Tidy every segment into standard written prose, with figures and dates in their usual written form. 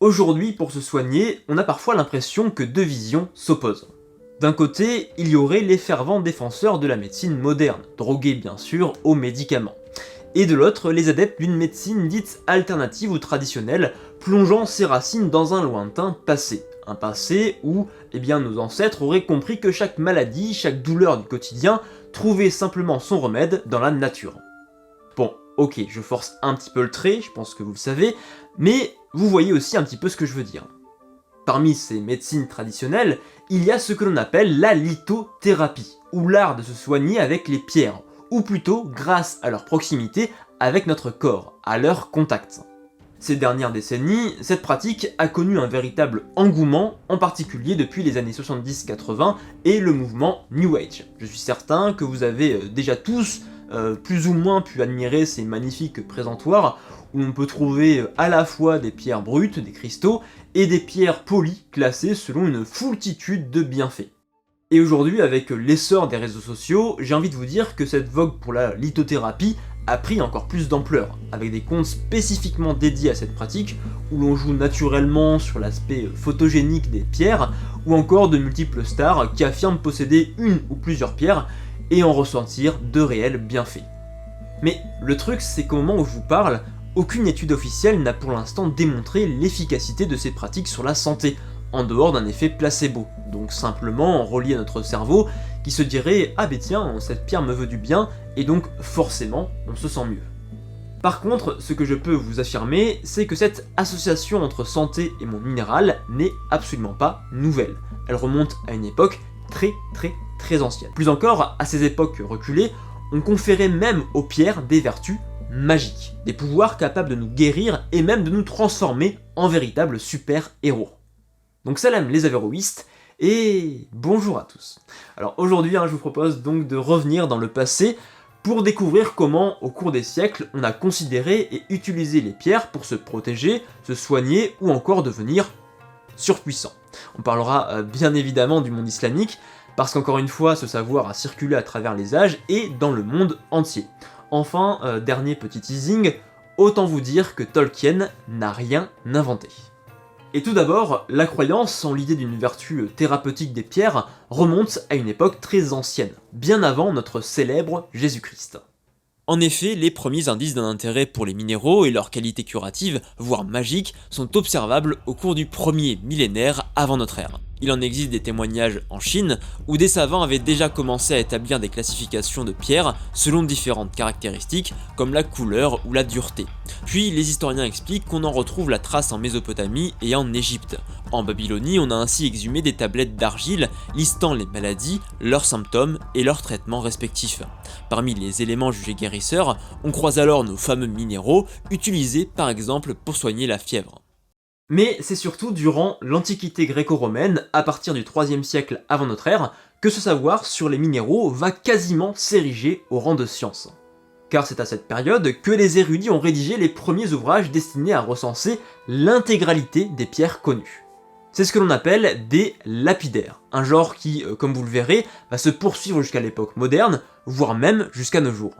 Aujourd'hui, pour se soigner, on a parfois l'impression que deux visions s'opposent. D'un côté, il y aurait les fervents défenseurs de la médecine moderne, drogués bien sûr aux médicaments. Et de l'autre, les adeptes d'une médecine dite alternative ou traditionnelle, plongeant ses racines dans un lointain passé. Un passé où nos ancêtres auraient compris que chaque maladie, chaque douleur du quotidien trouvait simplement son remède dans la nature. Bon, ok, je force un petit peu le trait, je pense que vous le savez, mais vous voyez aussi un petit peu ce que je veux dire. Parmi ces médecines traditionnelles, il y a ce que l'on appelle la lithothérapie, ou l'art de se soigner avec les pierres, ou plutôt grâce à leur proximité avec notre corps, à leur contact. Ces dernières décennies, cette pratique a connu un véritable engouement, en particulier depuis les années 70-80 et le mouvement New Age. Je suis certain que vous avez déjà tous plus ou moins pu admirer ces magnifiques présentoirs où on peut trouver à la fois des pierres brutes, des cristaux, et des pierres polies classées selon une foultitude de bienfaits. Et aujourd'hui, avec l'essor des réseaux sociaux, j'ai envie de vous dire que cette vogue pour la lithothérapie a pris encore plus d'ampleur, avec des comptes spécifiquement dédiés à cette pratique, où l'on joue naturellement sur l'aspect photogénique des pierres, ou encore de multiples stars qui affirment posséder une ou plusieurs pierres et en ressentir de réels bienfaits. Mais le truc, c'est qu'au moment où je vous parle, aucune étude officielle n'a pour l'instant démontré l'efficacité de ces pratiques sur la santé, en dehors d'un effet placebo, donc simplement relié à notre cerveau qui se dirait « Ah ben tiens, cette pierre me veut du bien » et donc forcément on se sent mieux. Par contre, ce que je peux vous affirmer, c'est que cette association entre santé et monde minéral n'est absolument pas nouvelle. Elle remonte à une époque très ancienne. Plus encore, à ces époques reculées, on conférait même aux pierres des vertus magiques, des pouvoirs capables de nous guérir et même de nous transformer en véritables super-héros. Donc salam les avéroïstes, et bonjour à tous. Alors aujourd'hui, je vous propose donc de revenir dans le passé pour découvrir comment, au cours des siècles, on a considéré et utilisé les pierres pour se protéger, se soigner ou encore devenir surpuissant. On parlera bien évidemment du monde islamique, parce qu'encore une fois, ce savoir a circulé à travers les âges et dans le monde entier. Enfin, dernier petit teasing, autant vous dire que Tolkien n'a rien inventé. Et tout d'abord, la croyance en l'idée d'une vertu thérapeutique des pierres remonte à une époque très ancienne, bien avant notre célèbre Jésus-Christ. En effet, les premiers indices d'un intérêt pour les minéraux et leurs qualités curatives, voire magiques, sont observables au cours du premier millénaire avant notre ère. Il en existe des témoignages en Chine, où des savants avaient déjà commencé à établir des classifications de pierres selon différentes caractéristiques, comme la couleur ou la dureté. Puis les historiens expliquent qu'on en retrouve la trace en Mésopotamie et en Égypte. En Babylonie, on a ainsi exhumé des tablettes d'argile listant les maladies, leurs symptômes et leurs traitements respectifs. Parmi les éléments jugés guérisseurs, on croise alors nos fameux minéraux, utilisés par exemple pour soigner la fièvre. Mais c'est surtout durant l'Antiquité gréco-romaine, à partir du IIIe siècle avant notre ère, que ce savoir sur les minéraux va quasiment s'ériger au rang de science. Car c'est à cette période que les érudits ont rédigé les premiers ouvrages destinés à recenser l'intégralité des pierres connues. C'est ce que l'on appelle des lapidaires, un genre qui, comme vous le verrez, va se poursuivre jusqu'à l'époque moderne, voire même jusqu'à nos jours.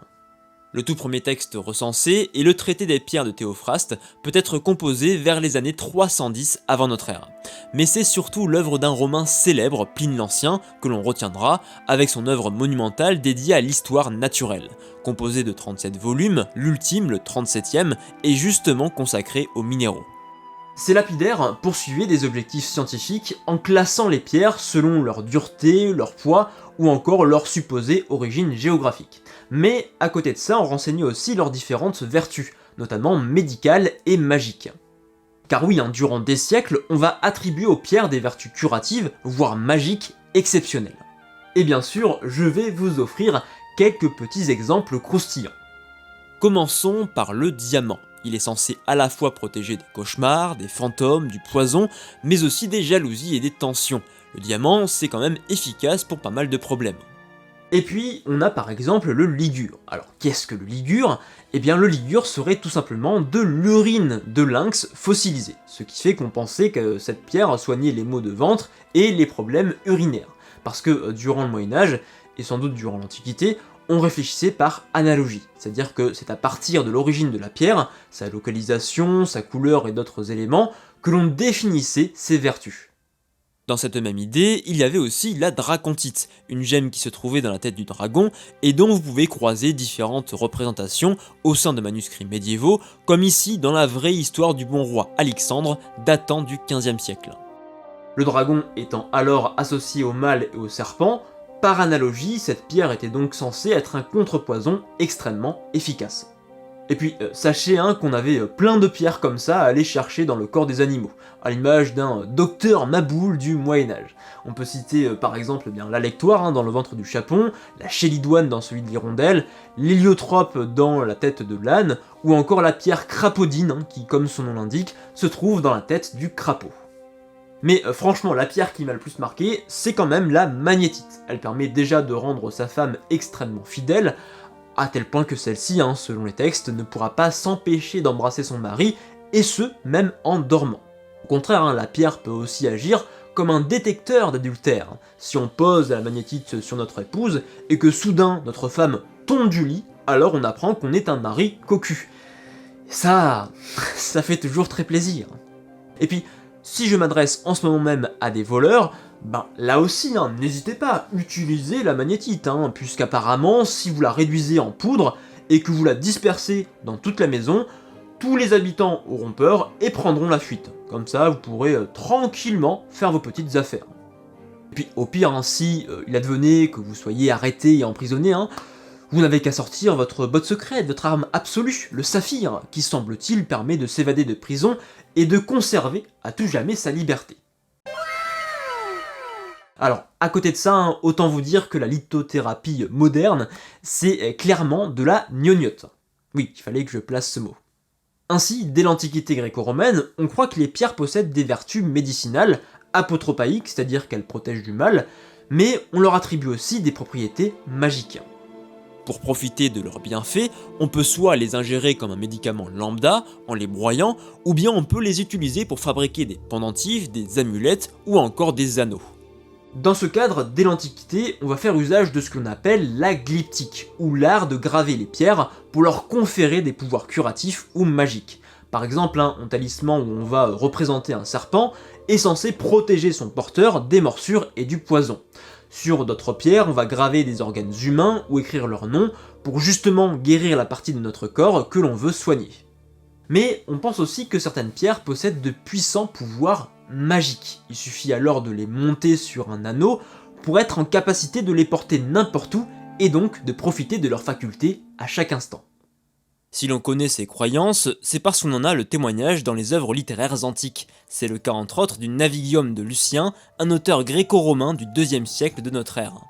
Le tout premier texte recensé est le traité des pierres de Théophraste, peut être composé vers les années 310 avant notre ère. Mais c'est surtout l'œuvre d'un Romain célèbre, Pline l'Ancien, que l'on retiendra, avec son œuvre monumentale dédiée à l'histoire naturelle. Composée de 37 volumes, l'ultime, le 37e, est justement consacré aux minéraux. Ces lapidaires poursuivaient des objectifs scientifiques en classant les pierres selon leur dureté, leur poids ou encore leur supposée origine géographique. Mais à côté de ça, on renseignait aussi leurs différentes vertus, notamment médicales et magiques. Car oui, durant des siècles, on va attribuer aux pierres des vertus curatives, voire magiques, exceptionnelles. Et bien sûr, je vais vous offrir quelques petits exemples croustillants. Commençons par le diamant. Il est censé à la fois protéger des cauchemars, des fantômes, du poison, mais aussi des jalousies et des tensions. Le diamant, c'est quand même efficace pour pas mal de problèmes. Et puis, on a par exemple le ligure. Alors, qu'est-ce que le ligure ? Eh bien, le ligure serait tout simplement de l'urine de lynx fossilisée, ce qui fait qu'on pensait que cette pierre soignait les maux de ventre et les problèmes urinaires. Parce que durant le Moyen-Âge, et sans doute durant l'Antiquité, on réfléchissait par analogie, c'est-à-dire que c'est à partir de l'origine de la pierre, sa localisation, sa couleur et d'autres éléments, que l'on définissait ses vertus. Dans cette même idée, il y avait aussi la dracontite, une gemme qui se trouvait dans la tête du dragon et dont vous pouvez croiser différentes représentations au sein de manuscrits médiévaux, comme ici dans la vraie histoire du bon roi Alexandre datant du XVe siècle. Le dragon étant alors associé au mal et au serpent, par analogie, cette pierre était donc censée être un contrepoison extrêmement efficace. Et puis, sachez qu'on avait plein de pierres comme ça à aller chercher dans le corps des animaux, à l'image d'un docteur Maboul du Moyen-Âge. On peut citer par exemple l'alectoire dans le ventre du chapon, la chélidoine dans celui de l'hirondelle, l'héliotrope dans la tête de l'âne, ou encore la pierre crapaudine, qui, comme son nom l'indique, se trouve dans la tête du crapaud. Mais franchement, la pierre qui m'a le plus marqué, c'est quand même la magnétite. Elle permet déjà de rendre sa femme extrêmement fidèle, à tel point que celle-ci, selon les textes, ne pourra pas s'empêcher d'embrasser son mari, et ce, même en dormant. Au contraire, la pierre peut aussi agir comme un détecteur d'adultère. Si on pose la magnétite sur notre épouse, et que soudain notre femme tombe du lit, alors on apprend qu'on est un mari cocu. Et ça fait toujours très plaisir. Et puis, si je m'adresse en ce moment même à des voleurs, là aussi, n'hésitez pas à utiliser la magnétite, puisqu'apparemment, si vous la réduisez en poudre et que vous la dispersez dans toute la maison, tous les habitants auront peur et prendront la fuite. Comme ça, vous pourrez tranquillement faire vos petites affaires. Et puis, au pire, si il advenait que vous soyez arrêté et emprisonné, vous n'avez qu'à sortir votre botte secrète, votre arme absolue, le saphir, qui semble-t-il permet de s'évader de prison et de conserver à tout jamais sa liberté. Alors, à côté de ça, autant vous dire que la lithothérapie moderne, c'est clairement de la gnognotte. Oui, il fallait que je place ce mot. Ainsi, dès l'Antiquité gréco-romaine, on croit que les pierres possèdent des vertus médicinales, apotropaïques, c'est-à-dire qu'elles protègent du mal, mais on leur attribue aussi des propriétés magiques. Pour profiter de leurs bienfaits, on peut soit les ingérer comme un médicament lambda, en les broyant, ou bien on peut les utiliser pour fabriquer des pendentifs, des amulettes ou encore des anneaux. Dans ce cadre, dès l'Antiquité, on va faire usage de ce que l'on appelle la glyptique, ou l'art de graver les pierres pour leur conférer des pouvoirs curatifs ou magiques. Par exemple, un talisman où on va représenter un serpent est censé protéger son porteur des morsures et du poison. Sur d'autres pierres, on va graver des organes humains ou écrire leur nom pour justement guérir la partie de notre corps que l'on veut soigner. Mais on pense aussi que certaines pierres possèdent de puissants pouvoirs magiques. Il suffit alors de les monter sur un anneau pour être en capacité de les porter n'importe où et donc de profiter de leurs facultés à chaque instant. Si l'on connaît ces croyances, c'est parce qu'on en a le témoignage dans les œuvres littéraires antiques. C'est le cas entre autres du Navigium de Lucien, un auteur gréco-romain du IIe siècle de notre ère.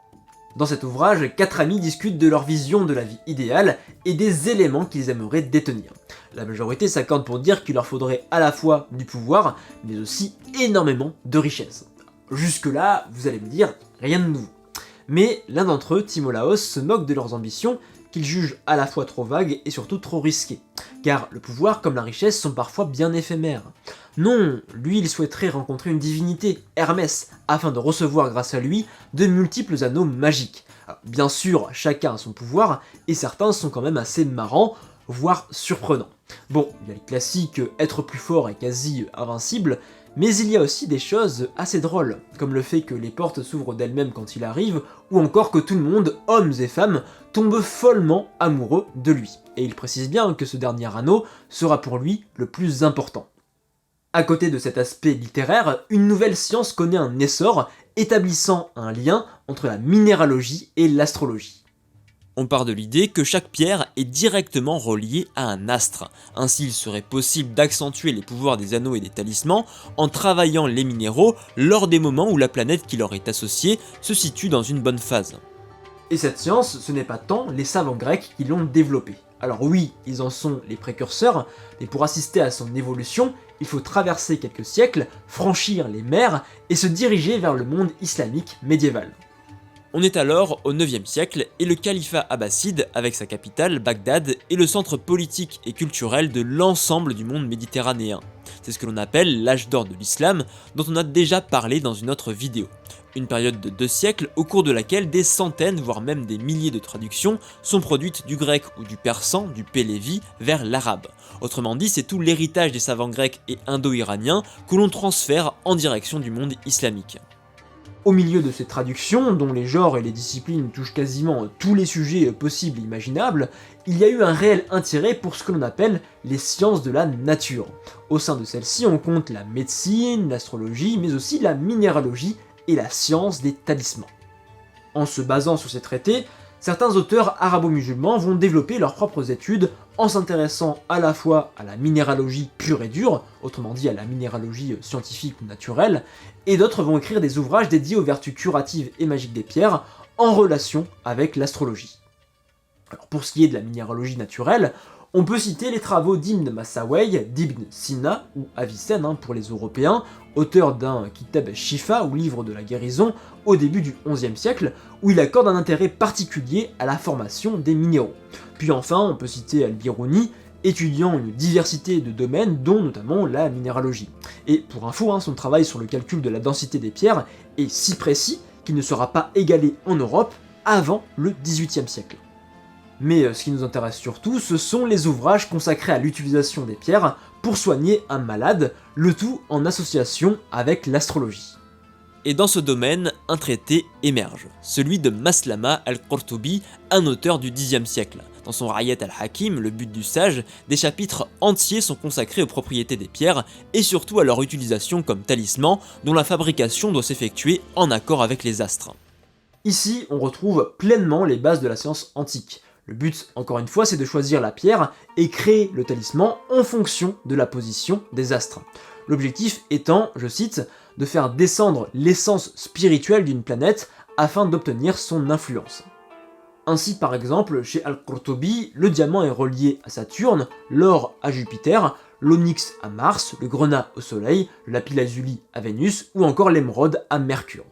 Dans cet ouvrage, 4 amis discutent de leur vision de la vie idéale et des éléments qu'ils aimeraient détenir. La majorité s'accorde pour dire qu'il leur faudrait à la fois du pouvoir, mais aussi énormément de richesses. Jusque-là, vous allez me dire, rien de nouveau. Mais l'un d'entre eux, Timolaos, se moque de leurs ambitions, qu'il juge à la fois trop vagues et surtout trop risquées. Car le pouvoir comme la richesse sont parfois bien éphémères. Non, lui il souhaiterait rencontrer une divinité, Hermès, afin de recevoir grâce à lui de multiples anneaux magiques. Alors, bien sûr, chacun a son pouvoir, et certains sont quand même assez marrants, voire surprenants. Bon, il y a le classique être plus fort et quasi invincible, mais il y a aussi des choses assez drôles, comme le fait que les portes s'ouvrent d'elles-mêmes quand il arrive, ou encore que tout le monde, hommes et femmes, tombe follement amoureux de lui. Et il précise bien que ce dernier anneau sera pour lui le plus important. À côté de cet aspect littéraire, une nouvelle science connaît un essor, établissant un lien entre la minéralogie et l'astrologie. On part de l'idée que chaque pierre est directement reliée à un astre. Ainsi, il serait possible d'accentuer les pouvoirs des anneaux et des talismans en travaillant les minéraux lors des moments où la planète qui leur est associée se situe dans une bonne phase. Et cette science, ce n'est pas tant les savants grecs qui l'ont développée. Alors oui, ils en sont les précurseurs, mais pour assister à son évolution, il faut traverser quelques siècles, franchir les mers et se diriger vers le monde islamique médiéval. On est alors au 9e siècle et le califat abbasside, avec sa capitale, Bagdad, est le centre politique et culturel de l'ensemble du monde méditerranéen. C'est ce que l'on appelle l'âge d'or de l'islam, dont on a déjà parlé dans une autre vidéo. Une période de 2 siècles au cours de laquelle des centaines, voire même des milliers de traductions sont produites du grec ou du persan, du pélévi, vers l'arabe. Autrement dit, c'est tout l'héritage des savants grecs et indo-iraniens que l'on transfère en direction du monde islamique. Au milieu de ces traductions, dont les genres et les disciplines touchent quasiment tous les sujets possibles et imaginables, il y a eu un réel intérêt pour ce que l'on appelle les sciences de la nature. Au sein de celles-ci, on compte la médecine, l'astrologie, mais aussi la minéralogie et la science des talismans. En se basant sur ces traités, certains auteurs arabo-musulmans vont développer leurs propres études en s'intéressant à la fois à la minéralogie pure et dure, autrement dit à la minéralogie scientifique ou naturelle, et d'autres vont écrire des ouvrages dédiés aux vertus curatives et magiques des pierres en relation avec l'astrologie. Alors pour ce qui est de la minéralogie naturelle, on peut citer les travaux d'Ibn Massawayh, d'Ibn Sina, ou Avicenne pour les Européens, auteur d'un Kitab Shifa, ou livre de la guérison, au début du XIe siècle, où il accorde un intérêt particulier à la formation des minéraux. Puis enfin, on peut citer Al-Biruni, étudiant une diversité de domaines, dont notamment la minéralogie. Et pour info, son travail sur le calcul de la densité des pierres est si précis qu'il ne sera pas égalé en Europe avant le XVIIIe siècle. Mais ce qui nous intéresse surtout, ce sont les ouvrages consacrés à l'utilisation des pierres pour soigner un malade, le tout en association avec l'astrologie. Et dans ce domaine, un traité émerge, celui de Maslama al-Qurtubi, un auteur du Xe siècle. Dans son Rayat al-Hakim, le but du sage, des chapitres entiers sont consacrés aux propriétés des pierres et surtout à leur utilisation comme talisman, dont la fabrication doit s'effectuer en accord avec les astres. Ici, on retrouve pleinement les bases de la science antique. Le but, encore une fois, c'est de choisir la pierre et créer le talisman en fonction de la position des astres. L'objectif étant, je cite, de faire descendre l'essence spirituelle d'une planète afin d'obtenir son influence. Ainsi, par exemple, chez Al-Qurtubi, le diamant est relié à Saturne, l'or à Jupiter, l'onyx à Mars, le grenat au Soleil, le lapis-lazuli à Vénus ou encore l'émeraude à Mercure.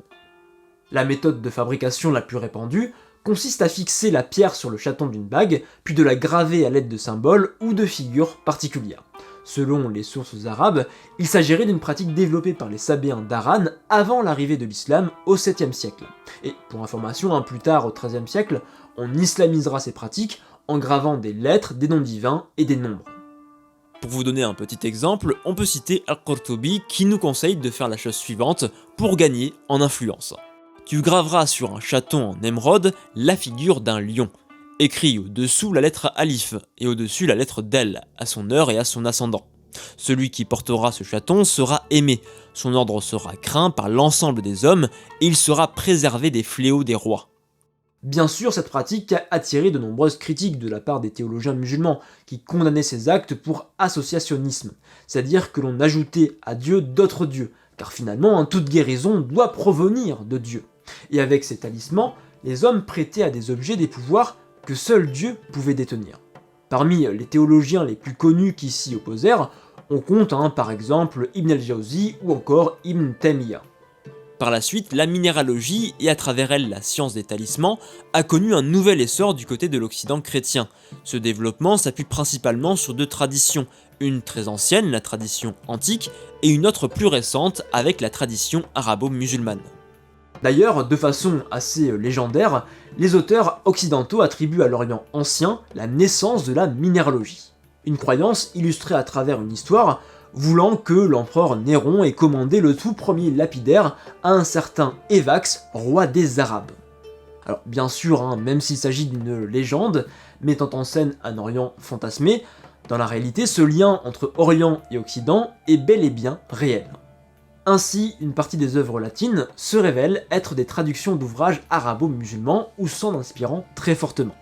La méthode de fabrication la plus répandue consiste à fixer la pierre sur le chaton d'une bague, puis de la graver à l'aide de symboles ou de figures particulières. Selon les sources arabes, il s'agirait d'une pratique développée par les Sabéens d'Aran avant l'arrivée de l'islam au 7e siècle. Et pour information, plus tard au 13e siècle, on islamisera ces pratiques en gravant des lettres, des noms divins et des nombres. Pour vous donner un petit exemple, on peut citer Al-Qurtubi qui nous conseille de faire la chose suivante pour gagner en influence. Tu graveras sur un chaton en émeraude la figure d'un lion. Écris au-dessous la lettre Alif et au-dessus la lettre Del, à son heure et à son ascendant. Celui qui portera ce chaton sera aimé, son ordre sera craint par l'ensemble des hommes et il sera préservé des fléaux des rois. Bien sûr, cette pratique a attiré de nombreuses critiques de la part des théologiens musulmans, qui condamnaient ces actes pour associationnisme, c'est-à-dire que l'on ajoutait à Dieu d'autres dieux, car finalement, toute guérison doit provenir de Dieu. Et avec ces talismans, les hommes prêtaient à des objets des pouvoirs que seul Dieu pouvait détenir. Parmi les théologiens les plus connus qui s'y opposèrent, on compte par exemple Ibn al-Jawzi ou encore Ibn Taymiyyah. Par la suite, la minéralogie, et à travers elle la science des talismans, a connu un nouvel essor du côté de l'Occident chrétien. Ce développement s'appuie principalement sur 2 traditions, une très ancienne, la tradition antique, et une autre plus récente avec la tradition arabo-musulmane. D'ailleurs, de façon assez légendaire, les auteurs occidentaux attribuent à l'Orient ancien la naissance de la minéralogie. Une croyance illustrée à travers une histoire voulant que l'empereur Néron ait commandé le tout premier lapidaire à un certain Évax, roi des Arabes. Alors bien sûr, même s'il s'agit d'une légende, mettant en scène un Orient fantasmé, dans la réalité ce lien entre Orient et Occident est bel et bien réel. Ainsi, une partie des œuvres latines se révèle être des traductions d'ouvrages arabo-musulmans ou s'en inspirant très fortement.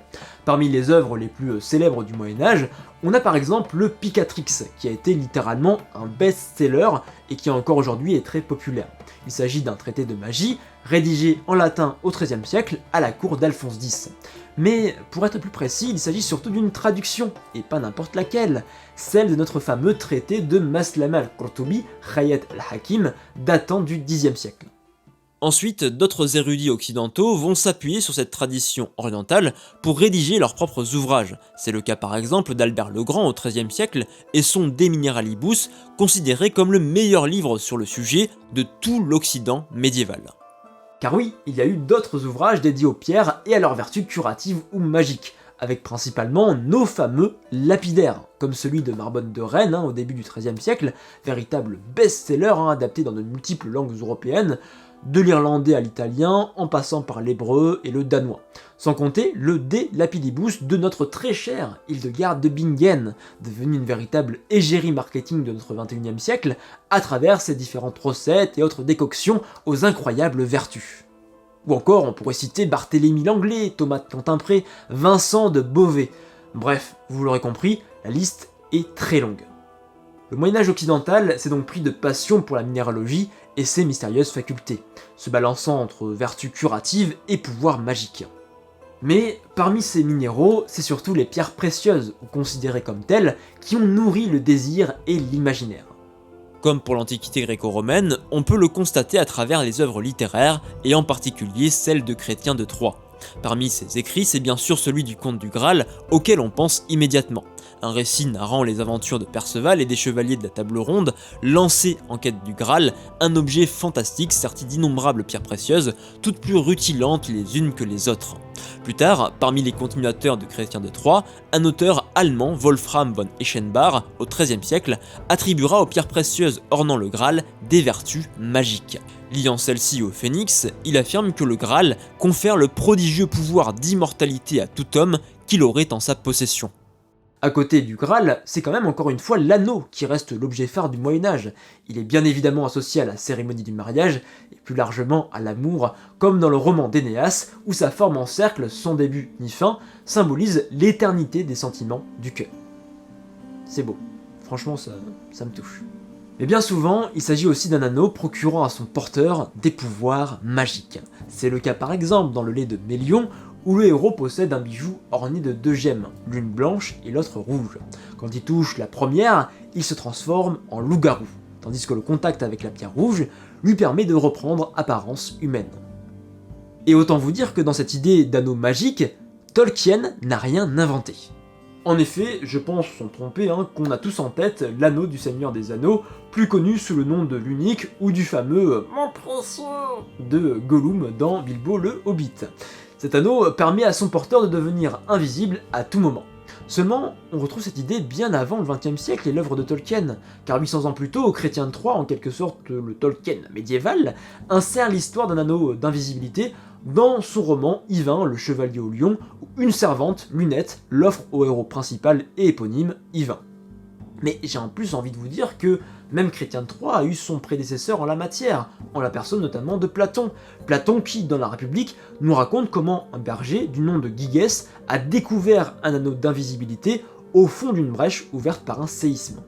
Parmi les œuvres les plus célèbres du Moyen-Âge, on a par exemple le Picatrix, qui a été littéralement un best-seller et qui encore aujourd'hui est très populaire. Il s'agit d'un traité de magie, rédigé en latin au XIIIe siècle à la cour d'Alphonse X. Mais pour être plus précis, il s'agit surtout d'une traduction, et pas n'importe laquelle, celle de notre fameux traité de Maslama al-Qurtubi, Rayat al-Hakim, datant du Xe siècle. Ensuite, d'autres érudits occidentaux vont s'appuyer sur cette tradition orientale pour rédiger leurs propres ouvrages. C'est le cas par exemple d'Albert le Grand au XIIIe siècle et son De Mineralibus, considéré comme le meilleur livre sur le sujet de tout l'Occident médiéval. Car oui, il y a eu d'autres ouvrages dédiés aux pierres et à leurs vertus curatives ou magiques, avec principalement nos fameux lapidaires, comme celui de Narbonne de Rennes au début du XIIIe siècle, véritable best-seller adapté dans de multiples langues européennes, de l'irlandais à l'italien, en passant par l'hébreu et le danois. Sans compter le De Lapidibus de notre très cher Hildegarde de Bingen, devenu une véritable égérie marketing de notre 21e siècle, à travers ses différentes recettes et autres décoctions aux incroyables vertus. Ou encore, on pourrait citer Barthélemy Langlais, Thomas de Cantimpré, Vincent de Beauvais. Bref, vous l'aurez compris, la liste est très longue. Le Moyen-Âge occidental s'est donc pris de passion pour la minéralogie et ses mystérieuses facultés, se balançant entre vertus curatives et pouvoirs magiques. Mais parmi ces minéraux, c'est surtout les pierres précieuses, ou considérées comme telles, qui ont nourri le désir et l'imaginaire. Comme pour l'Antiquité gréco-romaine, on peut le constater à travers les œuvres littéraires, et en particulier celles de Chrétien de Troyes. Parmi ses écrits, c'est bien sûr celui du Comte du Graal, auquel on pense immédiatement. Un récit narrant les aventures de Perceval et des chevaliers de la Table Ronde, lancés en quête du Graal, un objet fantastique serti d'innombrables pierres précieuses, toutes plus rutilantes les unes que les autres. Plus tard, parmi les continuateurs de Chrétien de Troyes, un auteur allemand, Wolfram von Eschenbach, au XIIIe siècle, attribuera aux pierres précieuses ornant le Graal des vertus magiques. Liant celle-ci au phénix, il affirme que le Graal confère le prodigieux pouvoir d'immortalité à tout homme qu'il aurait en sa possession. À côté du Graal, c'est quand même encore une fois l'anneau qui reste l'objet phare du Moyen-Âge. Il est bien évidemment associé à la cérémonie du mariage, et plus largement à l'amour, comme dans le roman d'Énéas, où sa forme en cercle, sans début ni fin, symbolise l'éternité des sentiments du cœur. C'est beau, franchement ça me touche. Mais bien souvent, il s'agit aussi d'un anneau procurant à son porteur des pouvoirs magiques. C'est le cas par exemple dans le lait de Mélion, où le héros possède un bijou orné de 2 gemmes, l'une blanche et l'autre rouge. Quand il touche la première, il se transforme en loup-garou, tandis que le contact avec la pierre rouge lui permet de reprendre apparence humaine. Et autant vous dire que dans cette idée d'anneau magique, Tolkien n'a rien inventé. En effet, je pense sans tromper qu'on a tous en tête l'anneau du Seigneur des Anneaux, plus connu sous le nom de l'unique ou du fameux « Mon précieux » de Gollum dans Bilbo le Hobbit. Cet anneau permet à son porteur de devenir invisible à tout moment. Seulement, on retrouve cette idée bien avant le XXe siècle et l'œuvre de Tolkien, car 800 ans plus tôt, Chrétien de Troyes, en quelque sorte le Tolkien médiéval, insère l'histoire d'un anneau d'invisibilité dans son roman Yvain, le chevalier au lion, où une servante, Lunette, l'offre au héros principal et éponyme Yvain. Mais j'ai en plus envie de vous dire que même Chrétien de Troyes a eu son prédécesseur en la matière, en la personne notamment de Platon. Platon qui, dans la République, nous raconte comment un berger du nom de Gyges a découvert un anneau d'invisibilité au fond d'une brèche ouverte par un séisme.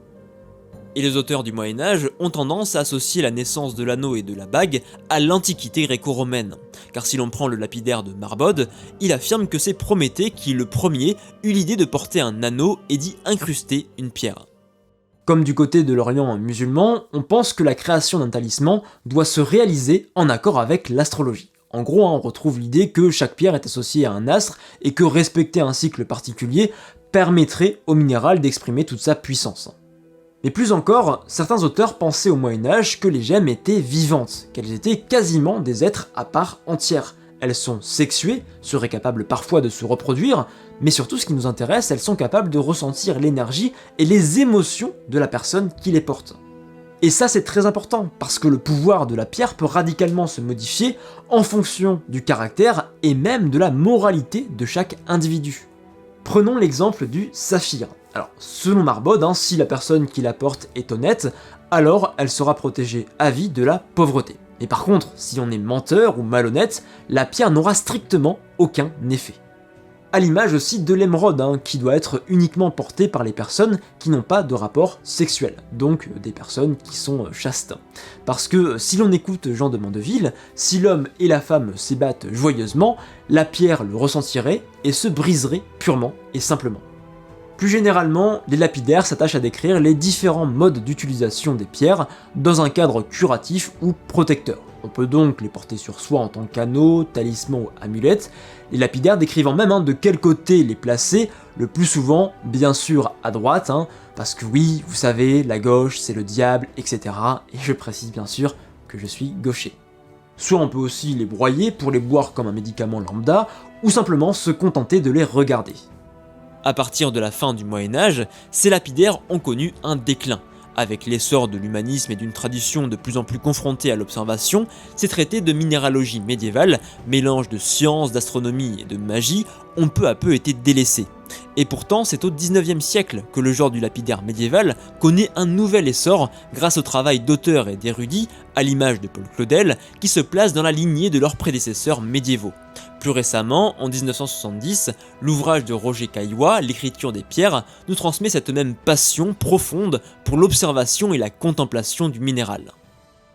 Et les auteurs du Moyen-Âge ont tendance à associer la naissance de l'anneau et de la bague à l'Antiquité gréco-romaine. Car si l'on prend le lapidaire de Marbode, il affirme que c'est Prométhée qui, le premier, eut l'idée de porter un anneau et d'y incruster une pierre. Comme du côté de l'Orient musulman, on pense que la création d'un talisman doit se réaliser en accord avec l'astrologie. En gros, on retrouve l'idée que chaque pierre est associée à un astre et que respecter un cycle particulier permettrait au minéral d'exprimer toute sa puissance. Mais plus encore, certains auteurs pensaient au Moyen-Âge que les gemmes étaient vivantes, qu'elles étaient quasiment des êtres à part entière. Elles sont sexuées, seraient capables parfois de se reproduire, mais surtout ce qui nous intéresse, elles sont capables de ressentir l'énergie et les émotions de la personne qui les porte. Et ça c'est très important, parce que le pouvoir de la pierre peut radicalement se modifier en fonction du caractère et même de la moralité de chaque individu. Prenons l'exemple du saphir. Alors, selon Marbode, si la personne qui la porte est honnête, alors elle sera protégée à vie de la pauvreté. Mais par contre, si on est menteur ou malhonnête, la pierre n'aura strictement aucun effet. À l'image aussi de l'émeraude, qui doit être uniquement portée par les personnes qui n'ont pas de rapport sexuel, donc des personnes qui sont chastes. Parce que si l'on écoute Jean de Mandeville, si l'homme et la femme s'ébattent joyeusement, la pierre le ressentirait et se briserait purement et simplement. Plus généralement, les lapidaires s'attachent à décrire les différents modes d'utilisation des pierres dans un cadre curatif ou protecteur. On peut donc les porter sur soi en tant qu'anneau, talisman ou amulette, les lapidaires décrivant même de quel côté les placer, le plus souvent bien sûr à droite, parce que oui, vous savez, la gauche c'est le diable, etc. Et je précise bien sûr que je suis gaucher. Soit on peut aussi les broyer pour les boire comme un médicament lambda, ou simplement se contenter de les regarder. À partir de la fin du Moyen-Âge, ces lapidaires ont connu un déclin. Avec l'essor de l'humanisme et d'une tradition de plus en plus confrontée à l'observation, ces traités de minéralogie médiévale, mélange de science, d'astronomie et de magie, ont peu à peu été délaissés. Et pourtant, c'est au XIXe siècle que le genre du lapidaire médiéval connaît un nouvel essor grâce au travail d'auteurs et d'érudits, à l'image de Paul Claudel, qui se placent dans la lignée de leurs prédécesseurs médiévaux. Plus récemment, en 1970, l'ouvrage de Roger Caillois, L'écriture des pierres, nous transmet cette même passion profonde pour l'observation et la contemplation du minéral.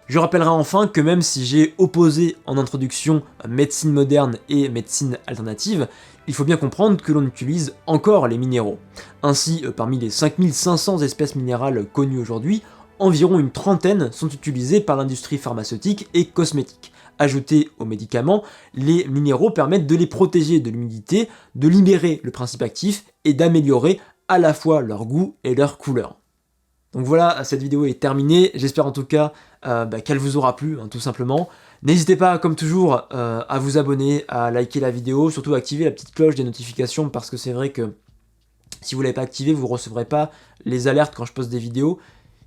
Je rappellerai enfin que même si j'ai opposé en introduction médecine moderne et médecine alternative, il faut bien comprendre que l'on utilise encore les minéraux. Ainsi, parmi les 5500 espèces minérales connues aujourd'hui, environ une trentaine sont utilisées par l'industrie pharmaceutique et cosmétique. Ajoutés aux médicaments, les minéraux permettent de les protéger de l'humidité, de libérer le principe actif et d'améliorer à la fois leur goût et leur couleur. Donc voilà, cette vidéo est terminée, j'espère en tout cas qu'elle vous aura plu, tout simplement. N'hésitez pas, comme toujours, à vous abonner, à liker la vidéo, surtout à activer la petite cloche des notifications, parce que c'est vrai que si vous ne l'avez pas activé, vous ne recevrez pas les alertes quand je poste des vidéos,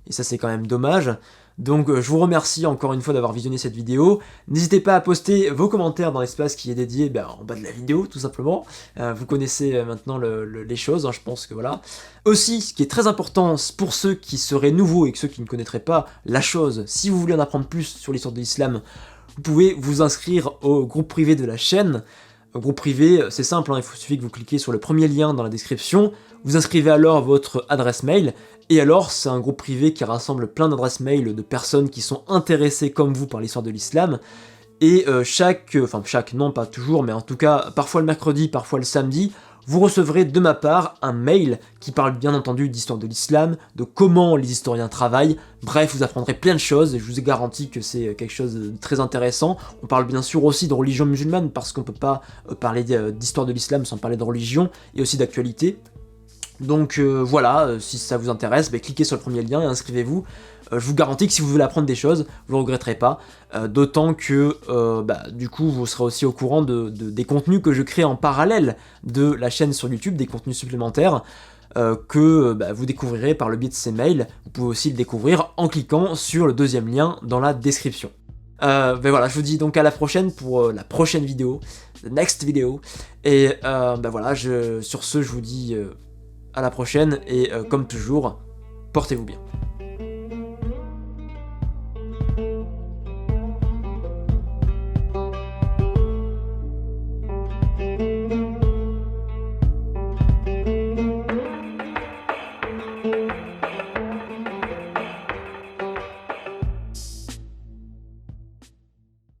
et ça c'est quand même dommage. Donc je vous remercie encore une fois d'avoir visionné cette vidéo. N'hésitez pas à poster vos commentaires dans l'espace qui est dédié en bas de la vidéo, tout simplement. Vous connaissez maintenant les choses, je pense que voilà. Aussi, ce qui est très important pour ceux qui seraient nouveaux et ceux qui ne connaîtraient pas la chose, si vous voulez en apprendre plus sur l'histoire de l'islam, vous pouvez vous inscrire au groupe privé de la chaîne. Groupe privé, c'est simple, il suffit que vous cliquez sur le premier lien dans la description, vous inscrivez alors votre adresse mail, et alors c'est un groupe privé qui rassemble plein d'adresses mail de personnes qui sont intéressées comme vous par l'histoire de l'islam, et non pas toujours, mais en tout cas parfois le mercredi, parfois le samedi, vous recevrez de ma part un mail qui parle bien entendu d'histoire de l'islam, de comment les historiens travaillent, bref, vous apprendrez plein de choses, et je vous ai garanti que c'est quelque chose de très intéressant. On parle bien sûr aussi de religion musulmane, parce qu'on peut pas parler d'histoire de l'islam sans parler de religion, et aussi d'actualité. Donc voilà, si ça vous intéresse, cliquez sur le premier lien et inscrivez-vous. Je vous garantis que si vous voulez apprendre des choses, vous ne regretterez pas, d'autant que du coup vous serez aussi au courant des contenus que je crée en parallèle de la chaîne sur YouTube, des contenus supplémentaires que vous découvrirez par le biais de ces mails. Vous pouvez aussi le découvrir en cliquant sur le deuxième lien dans la description. Voilà, je vous dis donc à la prochaine pour la prochaine vidéo, the next video, et voilà, sur ce je vous dis à la prochaine, et comme toujours, portez-vous bien.